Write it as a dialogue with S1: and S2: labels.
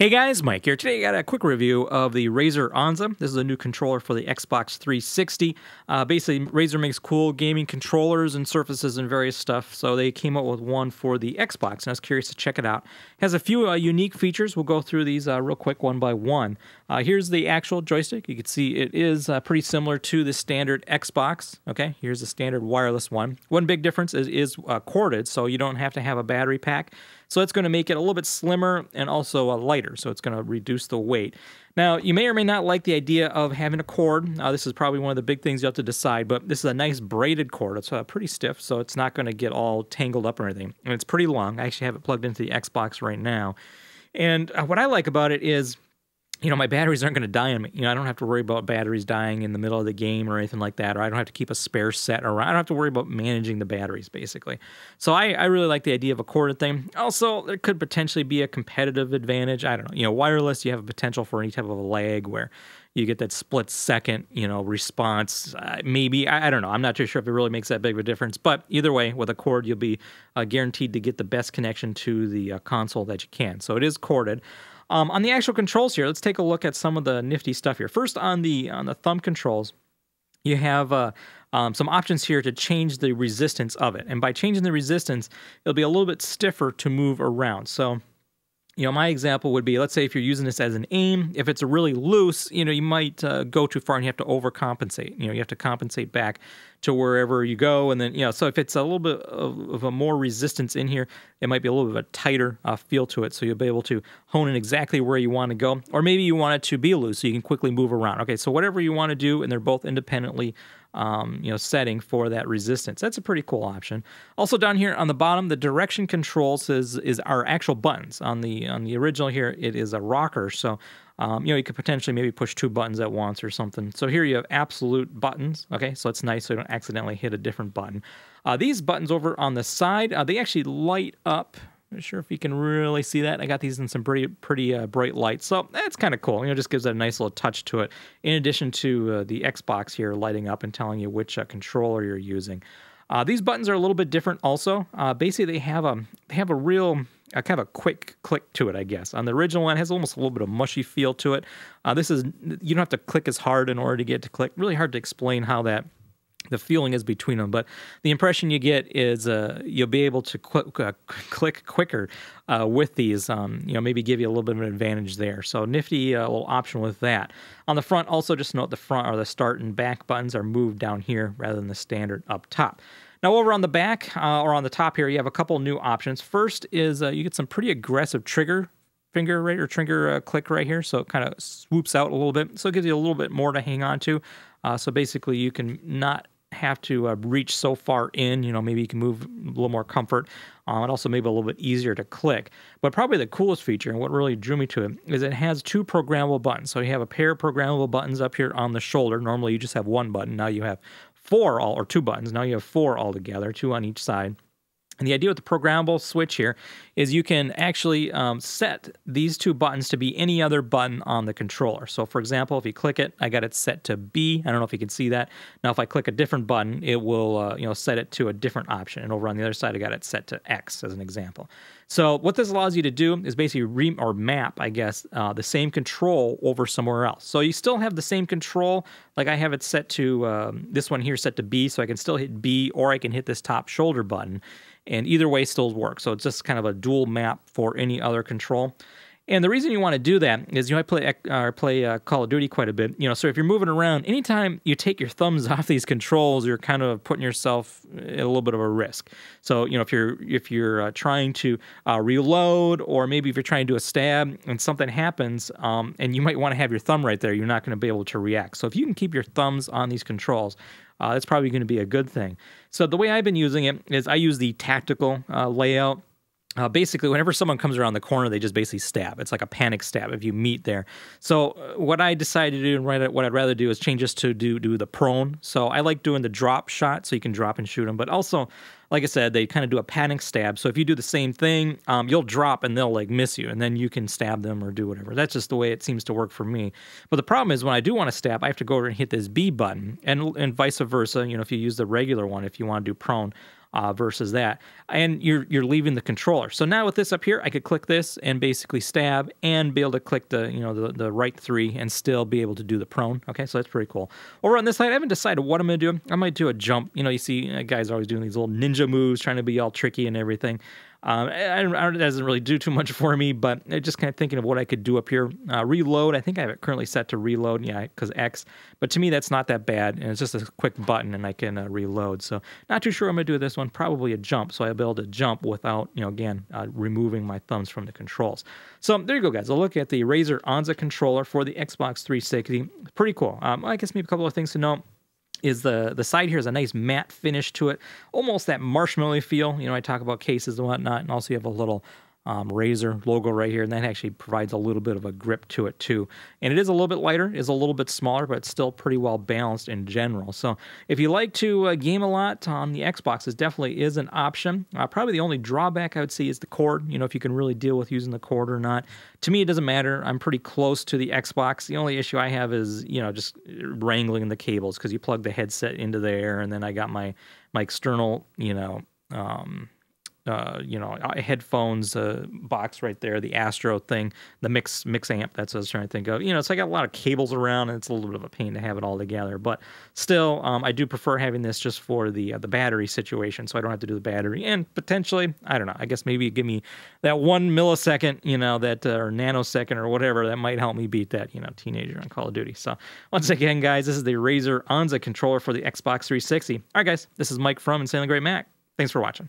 S1: Hey guys, Mike here. Today I got a quick review of the Razer Onza. This is a new controller for the Xbox 360. Basically, Razer makes cool gaming controllers and surfaces and various stuff, so they came out with one for the Xbox, and I was curious to check it out. It has a few unique features. We'll go through these real quick one by one. Here's the actual joystick. You can see it is pretty similar to the standard Xbox. Okay, here's the standard wireless one. One big difference is corded, so you don't have to have a battery pack. So it's going to make it a little bit slimmer and also lighter, so it's going to reduce the weight. Now, you may or may not like the idea of having a cord. This is probably one of the big things you have to decide, but this is a nice braided cord. It's pretty stiff, so it's not going to get all tangled up or anything. And it's pretty long. I actually have it plugged into the Xbox right now. And what I like about it is, my batteries aren't going to die on me. I don't have to worry about batteries dying in the middle of the game or anything like that, or I don't have to keep a spare set around. I don't have to worry about managing the batteries, basically. So I really like the idea of a corded thing. Also, there could potentially be a competitive advantage. I don't know. Wireless, you have a potential for any type of a lag where you get that split-second, response. Maybe. I don't know. I'm not too sure if it really makes that big of a difference. But either way, with a cord, you'll be guaranteed to get the best connection to the console that you can. So it is corded. On the actual controls here, let's take a look at some of the nifty stuff here. First, on the thumb controls, you have some options here to change the resistance of it. And by changing the resistance, it'll be a little bit stiffer to move around. So, my example would be, let's say if you're using this as an aim, if it's really loose, you might go too far and you have to overcompensate. You have to compensate back to wherever you go. And then, so if it's a little bit of a more resistance in here, it might be a little bit of a tighter feel to it. So you'll be able to hone in exactly where you want to go. Or maybe you want it to be loose so you can quickly move around. Okay, so whatever you want to do, and they're both independently setting for that resistance. That's a pretty cool option. Also down here on the bottom, the direction controls is our actual buttons. On the original here, it is a rocker. So you could potentially maybe push two buttons at once or something. So here you have absolute buttons. Okay, so it's nice so you don't accidentally hit a different button. These buttons over on the side, they actually light up. I'm not sure if you can really see that. I got these in some pretty bright lights, so that's kind of cool. Just gives it a nice little touch to it. In addition to the Xbox here lighting up and telling you which controller you're using. These buttons are a little bit different also. Basically, they have a real kind of a quick click to it, I guess. On the original one, it has almost a little bit of mushy feel to it. You don't have to click as hard in order to get it to click. Really hard to explain how the feeling is between them, but the impression you get is you'll be able to click quicker with these, maybe give you a little bit of an advantage there. So nifty little option with that. On the front, also just note the front or the start and back buttons are moved down here rather than the standard up top. Now over on the back or on the top here, you have a couple new options. First is you get some pretty aggressive trigger finger right or trigger click right here, so it kind of swoops out a little bit, so it gives you a little bit more to hang on to. So basically, you can not have to reach so far in. Maybe you can move a little more comfort, and also maybe a little bit easier to click. But probably the coolest feature and what really drew me to it is it has two programmable buttons. So you have a pair of programmable buttons up here on the shoulder. Normally, you just have one button. Now you have two buttons. Now you have four altogether, two on each side. And the idea with the programmable switch here is you can actually set these two buttons to be any other button on the controller. So for example, if you click it, I got it set to B. I don't know if you can see that. Now if I click a different button, it will set it to a different option. And over on the other side, I got it set to X as an example. So what this allows you to do is basically map, I guess, the same control over somewhere else. So you still have the same control. Like I have it set to, this one here set to B, so I can still hit B, or I can hit this top shoulder button. And either way still works. So it's just kind of a dual map for any other control. And the reason you want to do that is I play Call of Duty quite a bit. So if you're moving around, anytime you take your thumbs off these controls, you're kind of putting yourself at a little bit of a risk. So if you're trying to reload, or maybe if you're trying to do a stab and something happens, and you might want to have your thumb right there, you're not going to be able to react. So if you can keep your thumbs on these controls, that's probably going to be a good thing. So the way I've been using it is I use the tactical layout. Basically, whenever someone comes around the corner, they just basically stab. It's like a panic stab if you meet there. So what I decided to do, and what I'd rather do, is change this to do the prone. So I like doing the drop shot, so you can drop and shoot them. But also, like I said, they kind of do a panic stab. So if you do the same thing, you'll drop and they'll miss you, and then you can stab them or do whatever. That's just the way it seems to work for me. But the problem is when I do want to stab, I have to go over and hit this B button, and vice versa. If you use the regular one, if you want to do prone, versus that. And you're leaving the controller. So now with this up here, I could click this and basically stab and be able to click the right 3 and still be able to do the prone. Okay, so that's pretty cool. Over on this side, I haven't decided what I'm going to do. I might do a jump. You see guys are always doing these little ninja moves, trying to be all tricky and everything. It doesn't really do too much for me, but just kind of thinking of what I could do up here. Reload, I think I have it currently set to reload, because X. But to me, that's not that bad, and it's just a quick button, and I can reload. So not too sure I'm going to do this one. Probably a jump, so I'll be able to jump without, again, removing my thumbs from the controls. So there you go, guys. I'll look at the Razer Onza controller for the Xbox 360. Pretty cool. I guess maybe a couple of things to note is the side here has a nice matte finish to it, almost that marshmallow feel. I talk about cases and whatnot, and also you have a little Razer logo right here, and that actually provides a little bit of a grip to it too. And it is a little bit lighter, is a little bit smaller, but it's still pretty well balanced in general. So if you like to game a lot on the Xbox, this definitely is an option. Probably the only drawback I would see is the cord, if you can really deal with using the cord or not. To me, it doesn't matter. I'm pretty close to the Xbox. The only issue I have is, just wrangling the cables, because you plug the headset into there, and then I got my external, headphones box right there, the Astro thing, the mix amp. That's what I was trying to think of. So I got a lot of cables around, and it's a little bit of a pain to have it all together. But still, I do prefer having this just for the battery situation, so I don't have to do the battery. And potentially, I don't know, I guess maybe give me that 1 millisecond, that or nanosecond or whatever that might help me beat that, teenager on Call of Duty. So once again, guys, this is the Razer Onza controller for the Xbox 360. All right, guys, this is Mike from Insanely Great Mac. Thanks for watching.